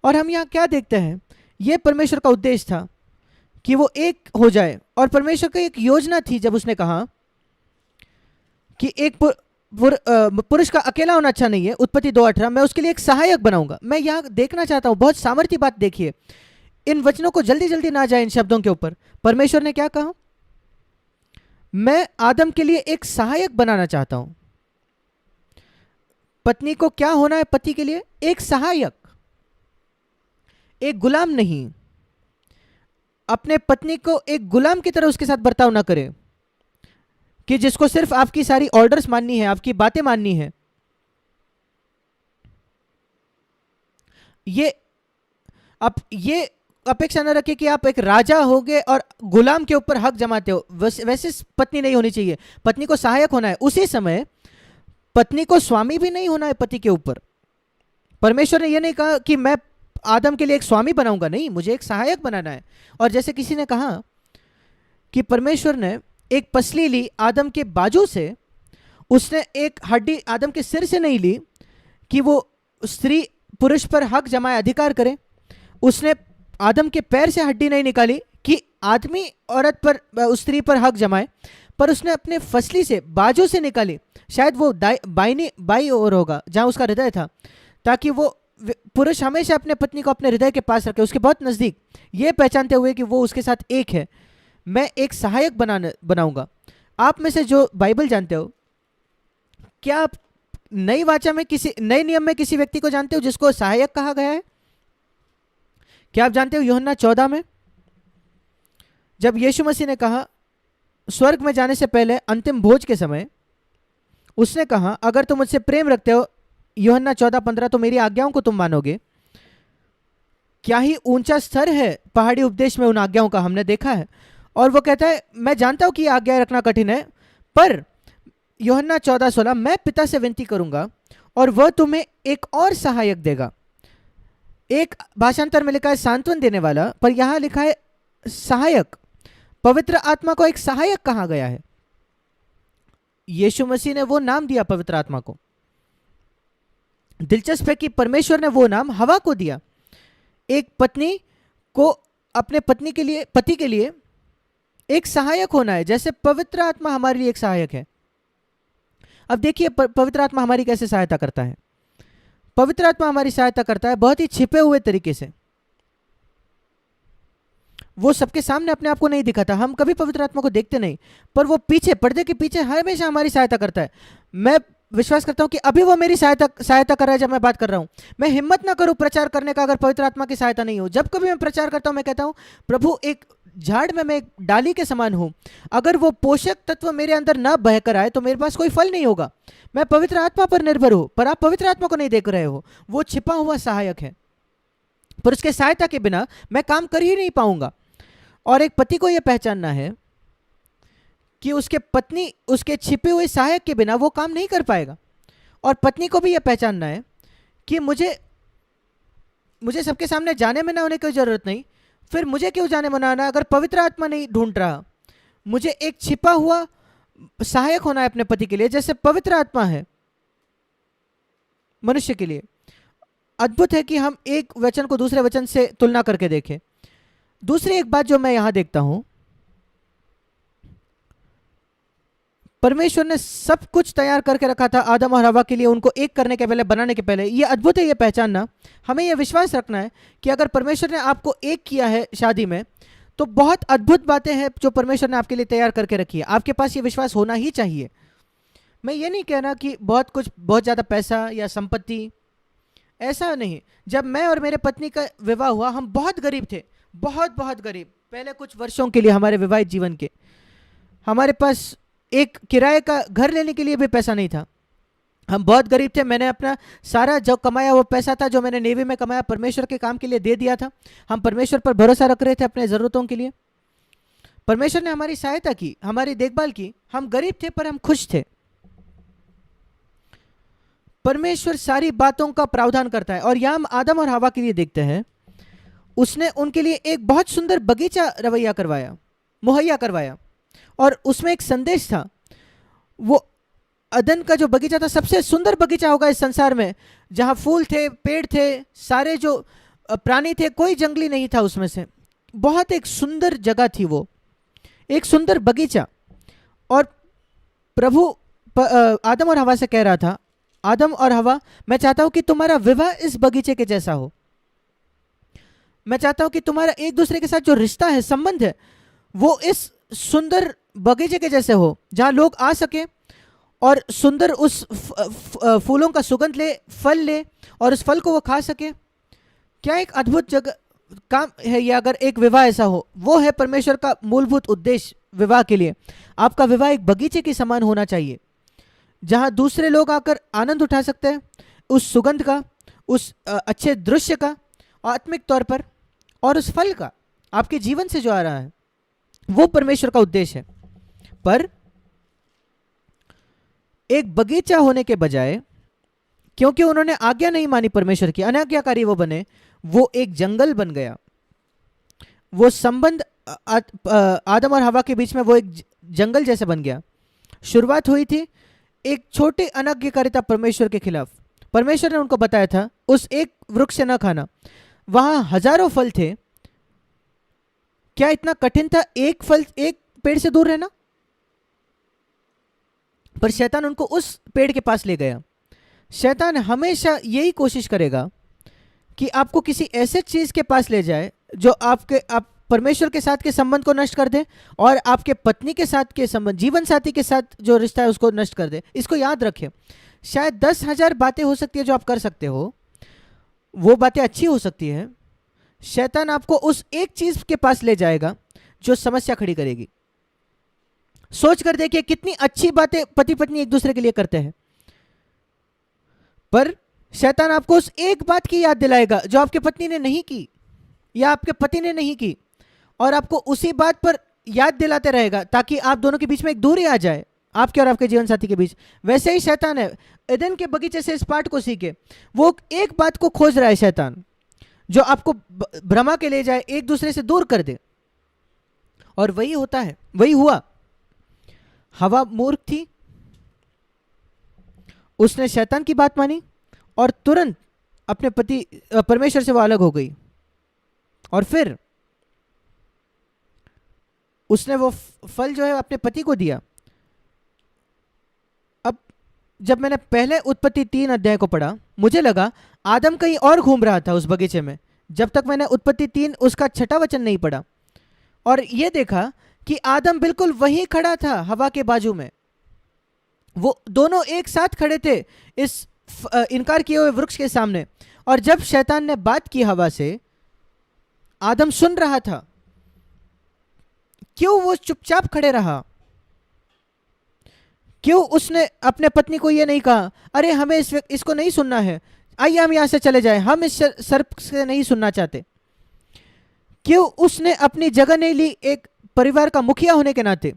और हम यहाँ क्या देखते हैं, ये परमेश्वर का उद्देश्य था कि वो एक हो जाए। और परमेश्वर की एक योजना थी जब उसने कहा कि एक पुरुष का अकेला होना अच्छा नहीं है, उत्पत्ति 2:18, मैं उसके लिए एक सहायक बनाऊंगा। मैं यहाँ देखना चाहता हूँ, बहुत सामर्थ्य बात देखिए, इन वचनों को जल्दी जल्दी ना जाए इन शब्दों के ऊपर। परमेश्वर ने क्या कहा, मैं आदम के लिए एक सहायक बनाना चाहता हूं। पत्नी को क्या होना है, पति के लिए एक सहायक, एक गुलाम नहीं। अपने पत्नी को एक गुलाम की तरह उसके साथ बर्ताव ना करे कि जिसको सिर्फ आपकी सारी ऑर्डर्स माननी है, आपकी बातें माननी है। ये अपेक्षा न रखिए कि आप एक राजा होगे और गुलाम के ऊपर हक जमाते हो। वैसे पत्नी नहीं होनी चाहिए, पत्नी को सहायक होना है। उसी समय पत्नी को स्वामी भी नहीं होना है पति के ऊपर। परमेश्वर ने यह नहीं कहा कि मैं आदम के लिए एक स्वामी बनाऊंगा, नहीं, मुझे एक सहायक बनाना है। और जैसे किसी ने कहा कि परमेश्वर ने एक पसली ली आदम के बाजू से, उसने एक हड्डी आदम के सिर से नहीं ली कि वो स्त्री पुरुष पर हक जमाए, अधिकार करे। उसने आदम के पैर से हड्डी नहीं निकाली कि आदमी औरत पर, उस स्त्री पर हक जमाए, पर उसने अपने फसली से, बाजू से निकाली। शायद वो बाई ओर होगा जहां उसका हृदय था, ताकि वो पुरुष हमेशा अपने पत्नी को अपने हृदय के पास रखे, उसके बहुत नजदीक, ये पहचानते हुए कि वो उसके साथ एक है। मैं एक सहायक बनाऊंगा। आप में से जो बाइबल जानते हो, क्या आप नई वाचा में, किसी नए नियम में किसी व्यक्ति को जानते हो जिसको सहायक कहा गया है? क्या आप जानते हो यूहन्ना 14 में जब यीशु मसीह ने कहा स्वर्ग में जाने से पहले अंतिम भोज के समय, उसने कहा अगर तुम मुझसे प्रेम रखते हो, यूहन्ना 14:15, तो मेरी आज्ञाओं को तुम मानोगे। क्या ही ऊंचा स्तर है पहाड़ी उपदेश में उन आज्ञाओं का, हमने देखा है। और वो कहता है मैं जानता हूं कि आज्ञा रखना कठिन है, पर यूहन्ना 14:16, मैं पिता से विनती करूंगा और वह तुम्हें एक और सहायक देगा। एक भाषांतर में लिखा है सांत्वन देने वाला, पर यहां लिखा है सहायक। पवित्र आत्मा को एक सहायक कहा गया है। यीशु मसीह ने वो नाम दिया पवित्र आत्मा को। दिलचस्प है कि परमेश्वर ने वो नाम हवा को दिया। एक पत्नी को अपने पति के लिए एक सहायक होना है, जैसे पवित्र आत्मा हमारे लिए एक सहायक है। अब देखिए पवित्र आत्मा हमारी कैसे सहायता करता है। पवित्र आत्मा हमारी सहायता करता है बहुत ही छिपे हुए तरीके से। वो सबके सामने अपने आप को नहीं दिखाता, हम कभी पवित्र आत्मा को देखते नहीं, पर वो पीछे, पर्दे के पीछे हमेशा हमारी सहायता करता है। मैं विश्वास करता हूं कि अभी वो मेरी सहायता कर रहा है जब मैं बात कर रहा हूं। मैं हिम्मत ना करूं प्रचार करने का अगर पवित्र आत्मा की सहायता नहीं हो। जब कभी मैं प्रचार करता हूं मैं कहता हूं प्रभु, एक झाड़ में मैं एक डाली के समान हूं, अगर वो पोषक तत्व मेरे अंदर ना बहकर आए तो मेरे पास कोई फल नहीं होगा। मैं पवित्र आत्मा पर निर्भर हूं, पर आप पवित्र आत्मा को नहीं देख रहे हो। वो छिपा हुआ सहायक है, पर उसके सहायता के बिना मैं काम कर ही नहीं पाऊंगा। और एक पति को यह पहचानना है कि उसके पत्नी उसके छिपे हुए सहायक के बिना वो काम नहीं कर पाएगा। और पत्नी को भी यह पहचानना है कि मुझे सबके सामने जाने में ना होने की जरूरत नहीं, फिर मुझे क्यों जाने मनाना अगर पवित्र आत्मा नहीं ढूंढ रहा। मुझे एक छिपा हुआ सहायक होना है अपने पति के लिए, जैसे पवित्र आत्मा है मनुष्य के लिए। अद्भुत है कि हम एक वचन को दूसरे वचन से तुलना करके देखें। दूसरी एक बात जो मैं यहां देखता हूं, परमेश्वर ने सब कुछ तैयार करके रखा था आदम और हवा के लिए, उनको एक करने के पहले, बनाने के पहले। यह अद्भुत है, यह पहचानना। हमें यह विश्वास रखना है कि अगर परमेश्वर ने आपको एक किया है शादी में, तो बहुत अद्भुत बातें हैं जो परमेश्वर ने आपके लिए तैयार करके रखी है। आपके पास यह विश्वास होना ही चाहिए। मैं ये नहीं कह रहा कि बहुत कुछ, बहुत ज़्यादा पैसा या संपत्ति, ऐसा नहीं। जब मैं और मेरे पत्नी का विवाह हुआ, हम बहुत गरीब थे, बहुत गरीब। पहले कुछ वर्षों के लिए हमारे विवाहित जीवन के, हमारे पास एक किराए का घर लेने के लिए भी पैसा नहीं था। हम बहुत गरीब थे। मैंने अपना सारा जो कमाया वो पैसा था जो मैंने नेवी में कमाया, परमेश्वर के काम के लिए दे दिया था। हम परमेश्वर पर भरोसा रख रहे थे अपने ज़रूरतों के लिए। परमेश्वर ने हमारी सहायता की, हमारी देखभाल की। हम गरीब थे पर हम खुश थे। परमेश्वर सारी बातों का प्रावधान करता है। और यहां हम आदम और हवा के लिए देखते हैं, उसने उनके लिए एक बहुत सुंदर बगीचा मुहैया करवाया, और उसमें एक संदेश था। वो अदन का जो बगीचा था सबसे सुंदर बगीचा होगा इस संसार में, जहां फूल थे, पेड़ थे, सारे जो प्राणी थे, कोई जंगली नहीं था उसमें से। बहुत एक सुंदर जगह थी वो, एक सुंदर बगीचा। और प्रभु आदम और हवा से कह रहा था, आदम और हवा, मैं चाहता हूं कि तुम्हारा विवाह इस बगीचे के जैसा हो। मैं चाहता हूं कि तुम्हारा एक दूसरे के साथ जो रिश्ता है, संबंध है, वो इस सुंदर बगीचे के जैसे हो, जहां लोग आ सके और सुंदर उस फूलों का सुगंध ले, फल ले, और उस फल को वो खा सके। क्या एक अद्भुत जगह काम है ये, अगर एक विवाह ऐसा हो। वो है परमेश्वर का मूलभूत उद्देश्य विवाह के लिए। आपका विवाह एक बगीचे के समान होना चाहिए, जहां दूसरे लोग आकर आनंद उठा सकते हैं उस सुगंध का, उस अच्छे दृश्य का, आत्मिक तौर पर, और उस फल का, आपके जीवन से जो आ रहा है। वो परमेश्वर का उद्देश्य है। पर एक बगीचा होने के बजाय, क्योंकि उन्होंने आज्ञा नहीं मानी परमेश्वर की, अनाज्ञाकारी वो बने, वो एक जंगल बन गया। वो संबंध आदम और हवा के बीच में वो एक जंगल जैसे बन गया। शुरुआत हुई थी एक छोटे अनाज्ञाकारिता परमेश्वर के खिलाफ। परमेश्वर ने उनको बताया था उस एक वृक्ष से न खाना। वहां हजारों फल थे। क्या इतना कठिन था एक फल, एक पेड़ से दूर रहना? पर शैतान उनको उस पेड़ के पास ले गया। शैतान हमेशा यही कोशिश करेगा कि आपको किसी ऐसे चीज के पास ले जाए जो आप परमेश्वर के साथ के संबंध को नष्ट कर दे, और आपके पत्नी के साथ के संबंध, जीवन साथी के साथ जो रिश्ता है उसको नष्ट कर दे। इसको याद रखें। शायद 10,000 बातें हो सकती है जो आप कर सकते हो, वो बातें अच्छी हो सकती है। शैतान आपको उस एक चीज के पास ले जाएगा जो समस्या खड़ी करेगी। सोच कर देखिए कितनी अच्छी बातें पति पत्नी एक दूसरे के लिए करते हैं, पर शैतान आपको उस एक बात की याद दिलाएगा जो आपके पत्नी ने नहीं की या आपके पति ने नहीं की, और आपको उसी बात पर याद दिलाते रहेगा ताकि आप दोनों के बीच में एक दूरी आ जाए, आपके और आपके जीवन साथी के बीच। वैसे ही शैतान है। एदन के बगीचे से इस पाठ को सीखे। वो एक बात को खोज रहा है शैतान, जो आपको भ्रमा के ले जाए, एक दूसरे से दूर कर दे। और वही होता है, वही हुआ। हवा मूर्ख थी, उसने शैतान की बात मानी और तुरंत अपने पति परमेश्वर से वो अलग हो गई। और फिर उसने वो फल जो है अपने पति को दिया। अब जब मैंने पहले उत्पत्ति 3 अध्याय को पढ़ा, मुझे लगा आदम कहीं और घूम रहा था उस बगीचे में, जब तक मैंने उत्पत्ति 3 उसका 6वां वचन नहीं पढ़ा, और ये देखा कि आदम बिल्कुल वहीं खड़ा था हवा के बाजू में। वो दोनों एक साथ खड़े थे इस इनकार किए हुए वृक्ष के सामने। और जब शैतान ने बात की हवा से, आदम सुन रहा था। क्यों वो चुपचाप खड़े रहा? क्यों उसने अपने पत्नी को ये नहीं कहा, अरे हमें इसको नहीं सुनना है, आइए हम यहां से चले जाएं, हम इस सर्प से नहीं सुनना चाहते? क्यों उसने अपनी जगह नहीं ली एक परिवार का मुखिया होने के नाते?